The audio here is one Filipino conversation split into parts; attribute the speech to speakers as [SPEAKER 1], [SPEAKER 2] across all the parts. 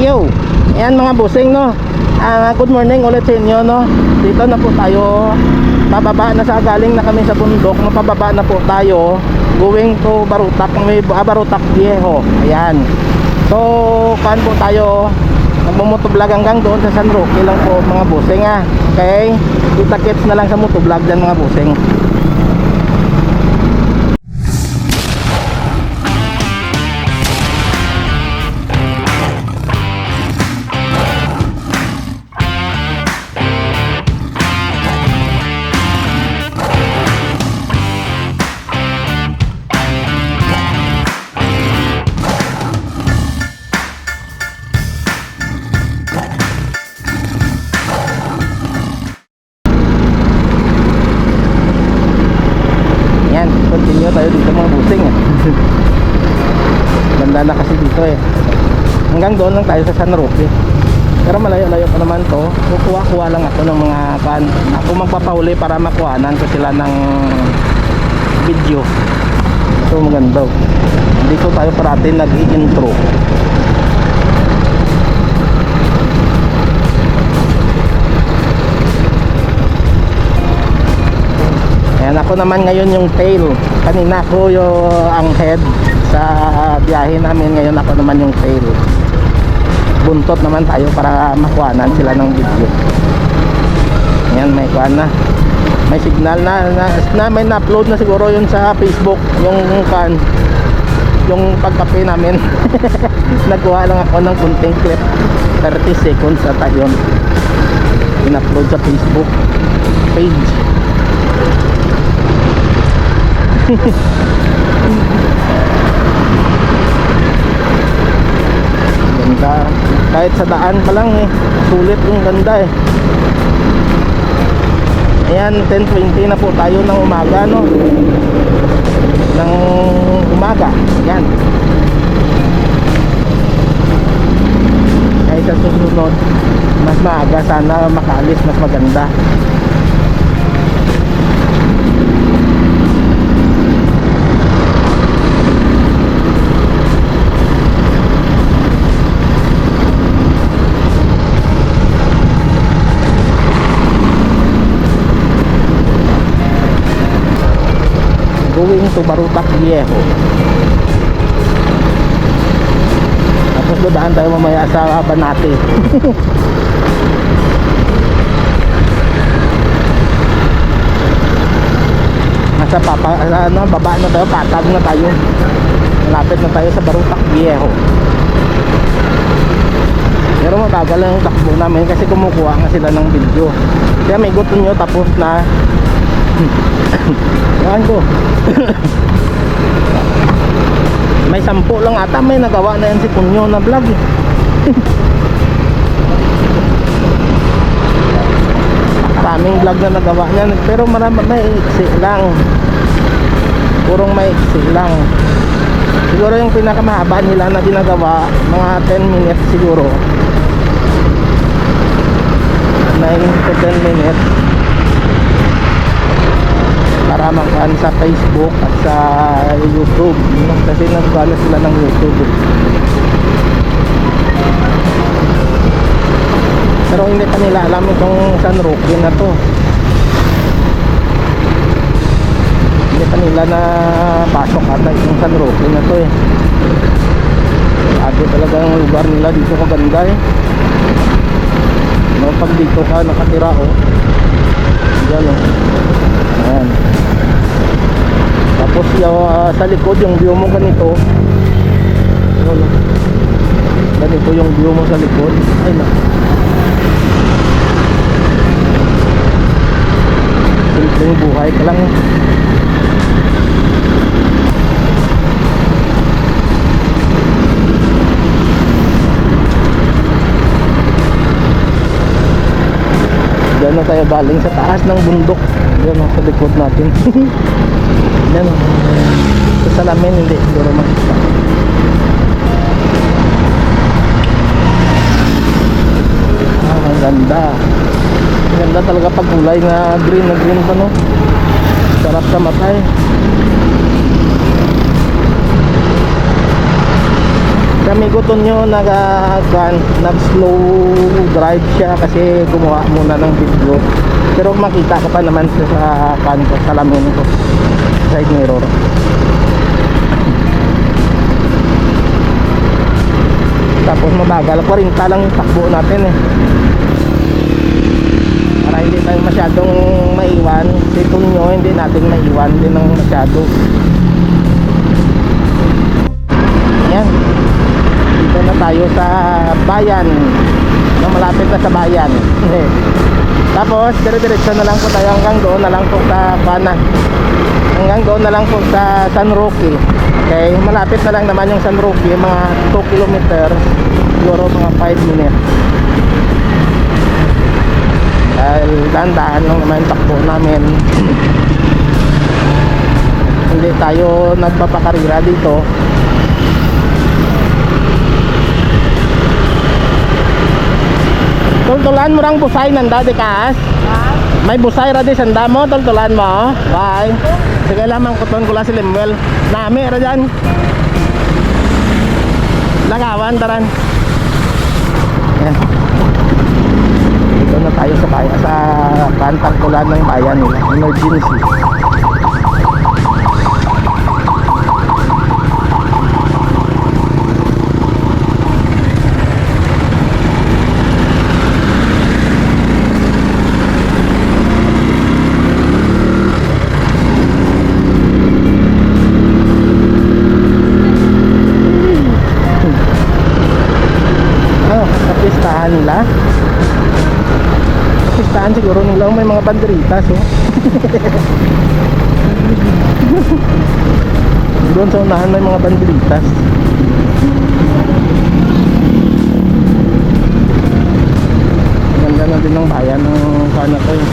[SPEAKER 1] Yo, ayan mga busing no. Good morning ulit sa inyo no. Dito na po tayo. Pababa na sa galing na kami sa bundok. Mapababa na po tayo going to Barutak, Barutak Viejo. Ayan. So, kaan po tayo? Nagmumotovlog hanggang doon sa San Roque lang po mga busing ha. Okay? Kita-kits na lang sa motovlog dyan mga busing. Continue tayo dito mga busing ganda na kasi dito hanggang doon lang tayo sa San Roque, pero malayo-layo pa naman to. Kukuha lang ako ng mga ako magpapahuli para makuhanan ko sila ng video. So maganda dito tayo parati nag-i-intro. Ayan, ako naman ngayon yung tail. Kanina ko ang head sa biyahe namin. Ngayon ako naman yung tail. Buntot naman tayo para makuhanan sila ng video. Ayan, may kuhan na. May signal na may na-upload na siguro yun sa Facebook. Yung kuhan, yung pagkape namin. Nagkuha lang ako ng kunting clip. 30 seconds ata yun. In-upload sa Facebook page. Ganda. Kahit sa daan pa lang sulit yung ganda Ayan, 10:20 na po tayo ng umaga no. Ng umaga. Ayan. Kahit sa susunod mas maaga sana makaalis, mas maganda. Going to Barutak Viejo. Tapos dadaan tayo mamaya sa Banate. Nasa baba na tayo, patag na tayo. Malapit na tayo sa Barutak Viejo. Pero matagal lang yung takbo namin kasi kumukuha nga sila ng video. Kaya may gusto nyo tapos na. Yan ko. May 10 lang ata, may nagawa na yan si Punyo na vlog Maraming vlog na nagawa niyan, pero marami may iksi lang. Purong may iksi lang. Siguro yung pinakamahaba nila na ginagawa mga 10 minutes siguro, 9 to 10 minutes, para makuhaan sa Facebook at sa YouTube kasi nagkala sila ng YouTube. Pero hindi pa nila alam itong San Roque na to. Hindi pa nila na pasok ata itong San Roque na to Ate talaga ang lugar nila dito, maganda no, pag dito ka nakatira diyan ayan. Tapos sa likod yung view mo ganito. Ganito yung view mo sa likod. Ay na. Simpleng buhay ka lang Diyan na tayo galing sa taas ng bundok. Diyan sa likod natin. Diyan sa salamin hindi siguro makita. Ang ganda. Ang ganda talaga pag kulay na green pa no. Sarap sa mata Sa Amigo Tonyo nag-slow drive siya kasi gumawa muna ng video. Pero makita ko pa naman siya sa kanto, sa salamin ko, side mirror. Tapos mabagal, 40 lang yung takbo natin eh, para hindi tayo masyadong maiwan. Si Tonyo hindi natin maiwan din ng masyado. Ayan, dito na tayo sa bayan, na malapit na sa bayan. Tapos dire-diretso na lang po tayo hanggang doon na lang po sa Pana, hanggang doon na lang po sa San Roque. Okay, malapit na lang naman yung San Roque, mga 2 kilometer, siguro mga 5 minutes. Dahil dahan-dahan lang naman yung takbo namin. Hindi tayo nagpapakarira dito. Tultulan mo rang busay nanda di kaas? May busay ra di sanda mo, tultulan mo. Bye. Sige lamang kuton ko la si Lemuel. Nami ra dyan. Lagawan taran. Yan. Dito na tayo sa bayan, sa pantagkulan ng bayan nila. Emergency. Nila pistahan siguro nila, may mga banderitas oh. Doon sa unahan may mga banderitas. Ganda na din ng bayan ng kana ko eh,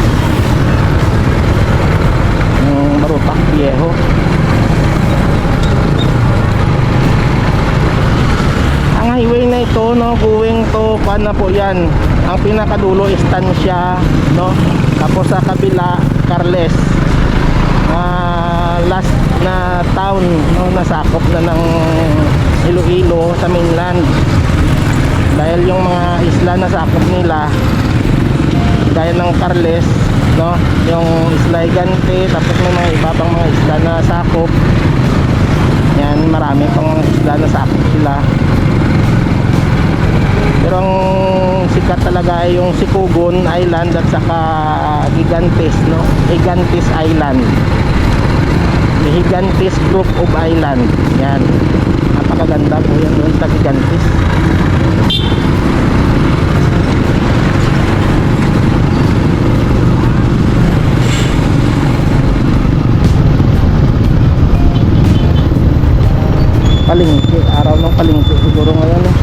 [SPEAKER 1] ng Marutak Viejo. Highway na ito, no, going to Pana po yan. Ang pinakadulo Estancia, no, tapos sa kabila Carles. Last na town, no, nasakop na ng Iloilo sa mainland. Dahil yung mga isla na sakop nila, gaya ng Carles, no, yung Isla Higante, tapos may mga iba pang mga isla na sakop. Yan, marami pang isla na sakop sila. Pero ang sikat talaga ay yung Sicogon Island at saka Gigantes, no? Gigantes Island. The Gigantes Group of Island. Yan. Napakaganda po yan doon sa Gigantes. Palengke, araw ng palengke siguro ngayon eh.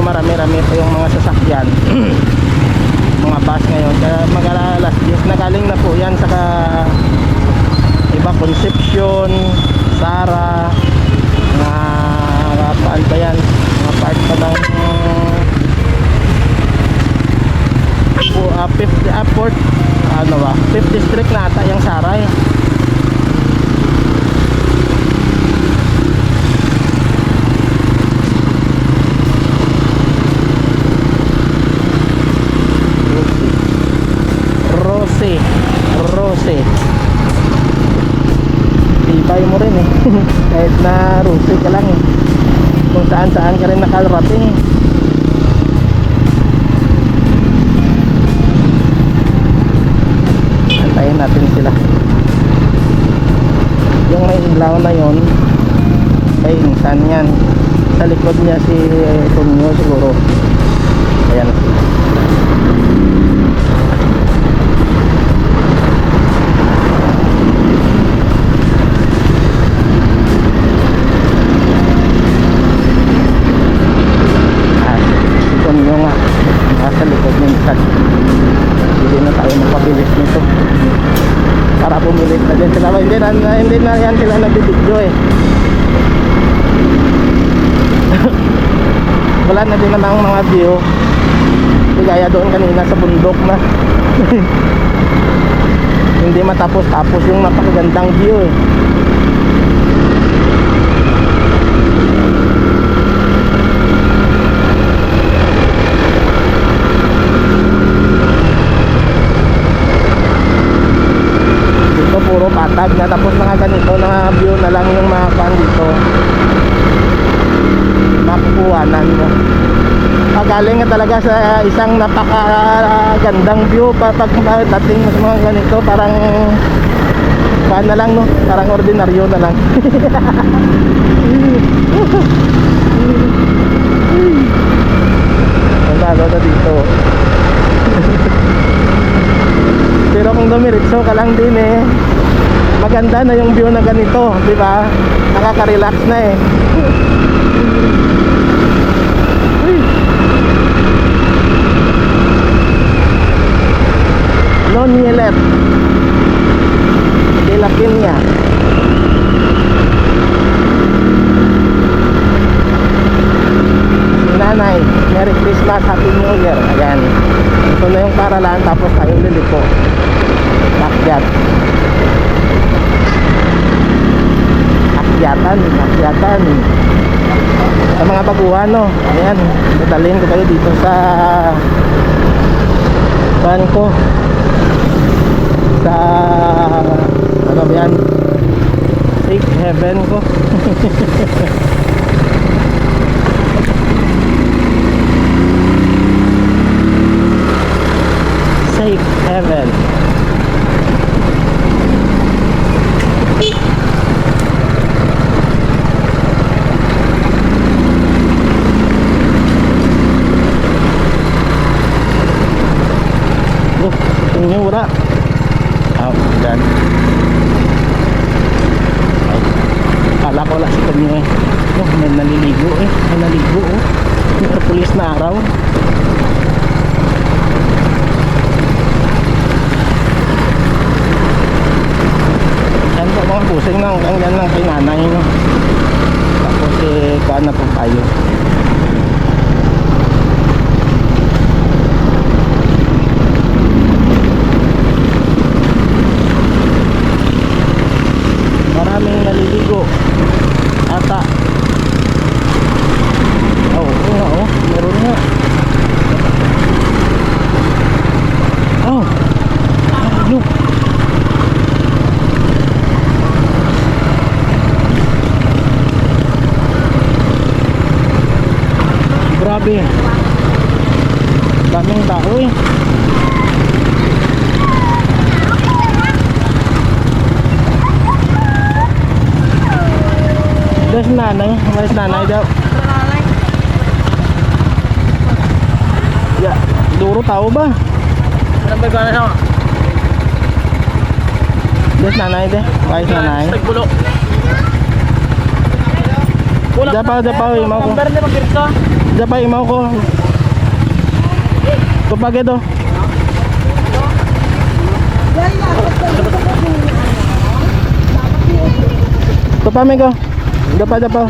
[SPEAKER 1] Marami-rami pa yung mga sasakyan. Mga bus ngayon, kaya mag-alas 10 na galing na po yan sa iba, Concepcion, Sara, mga paan pa yan, mga part pa ng 5th district na ata yung Sara eh. Rose tibay mo rin eh. Kahit na Rose ka lang eh, kung saan saan ka rin nakarating eh. Antayin natin sila. Yung may ilaw na yon ay insan yan. Sa likod niya si Tonyo siguro. Ayan. Sa likod ng isad. Hindi na tayo magpabilis nito para bumilis na din sila. Hindi na yan sila nagbibidyo eh. Wala na din namang mga view, hindi gaya doon kanina sa bundok na. hindi matapos-tapos yung napakagandang view eh. Dito puro patag na, tapos mga ganito na view na lang yung makakuan dito, makukuhanan mo. Galing nga talaga sa isang napakagandang view. Pag dating sa mga ganito, parang paan na lang, no? Parang ordinaryo na lang. Ang lalo na dito. Pero kung dumiritso ka lang din eh, maganda na yung view na ganito, di ba? Nakaka-relax na eh. Nonyelet de la Peña. Nanay, Merry Christmas, Happy New Year. Ayan, ito na yung paralan, tapos tayo liliko. Akyat. Akyatan sa mga baguhan, no? Ayan, dadalhin ko kayo dito sa van ko, sa ano ba yan, safe heaven ko. Safe heaven. Tingin wala. Dan kala ko wala si kanyo eh. May naliligo eh. May naligo oh. Metropolis na araw. Yan po mga busing ng hanggang lang kay nanay, no? Tapos eh kuhaan na po tayo. Maraming naliligo ata. Oh, oo, meron nga. Oh, look. Grabe, daming tao eh. There's nanay. Where's nanay daw? Ya, duro tao ba?
[SPEAKER 2] Anong ba gano'n ako?
[SPEAKER 1] There's nanay deh. Where's nanay?
[SPEAKER 2] Tagbulo.
[SPEAKER 1] Dapaw, imaw ko.
[SPEAKER 2] Number na mag-irto.
[SPEAKER 1] Dapaw, imaw ko. Tupag ito. Tupami ko. Dapaw.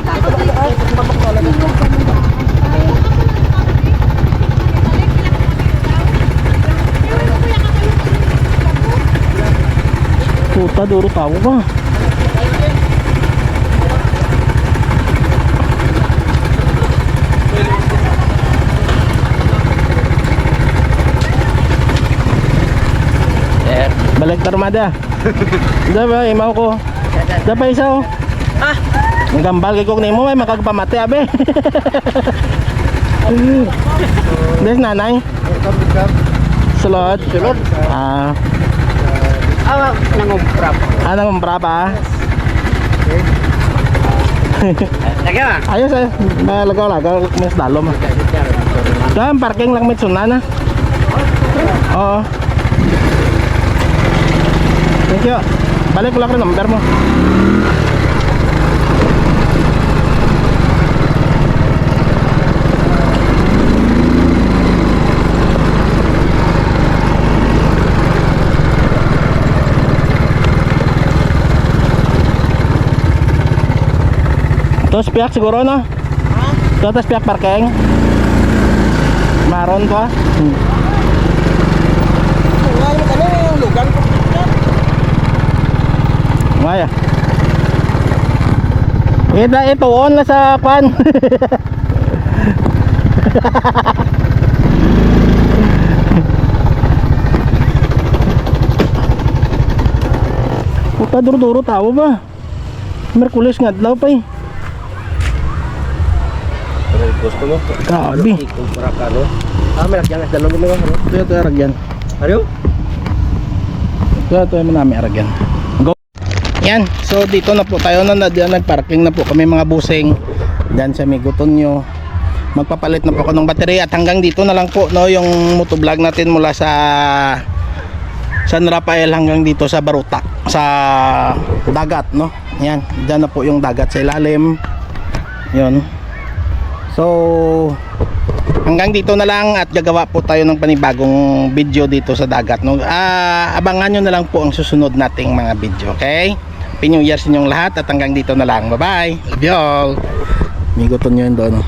[SPEAKER 1] Puta, duro tao ba? Balik tarmada. Dapat imaw ko. Dapat isa oh.
[SPEAKER 2] Ah,
[SPEAKER 1] ang gambal kay kog nimo may makagpamati abe. Des nanay. Sulod. Ah.
[SPEAKER 2] awak nangumpra.
[SPEAKER 1] Nangumpra pa.
[SPEAKER 2] Lagi ba?
[SPEAKER 1] Ayos eh. Lagaw mas dalom. Dan parking lang Mitsuna na. Oo. Thank you. Balik ko lang rin number mo. Terus pihak siguro no? Terus pihak parking Maron to ah. Maya. Ito on na sa pan. Puta duro-duro tao ba? Merkulis nga adlaw pa eh.
[SPEAKER 2] Pero gusto mo?
[SPEAKER 1] Grabe.
[SPEAKER 2] Ikumpara ka, no? May lagyan. Dalawang mo, no?
[SPEAKER 1] Ito aragyan.
[SPEAKER 2] Ano?
[SPEAKER 1] Ito mo namin aragyan. Go. Yan. So dito na po tayo na nagparking na po kami mga busing. Diyan sa Miguton nyo. Magpapalit na po ako ng baterya at hanggang dito na lang po no yung motovlog natin mula sa San Rafael hanggang dito sa Baruta sa dagat no. Yan, diyan na po yung dagat sa ilalim. Yun. So hanggang dito na lang at gagawa po tayo ng panibagong video dito sa dagat no. Abangan nyo na lang po ang susunod nating mga video, okay? Happy New Year sa inyong lahat at hanggang dito na lang. Bye bye. Love you all. Miguton nyo yun doon.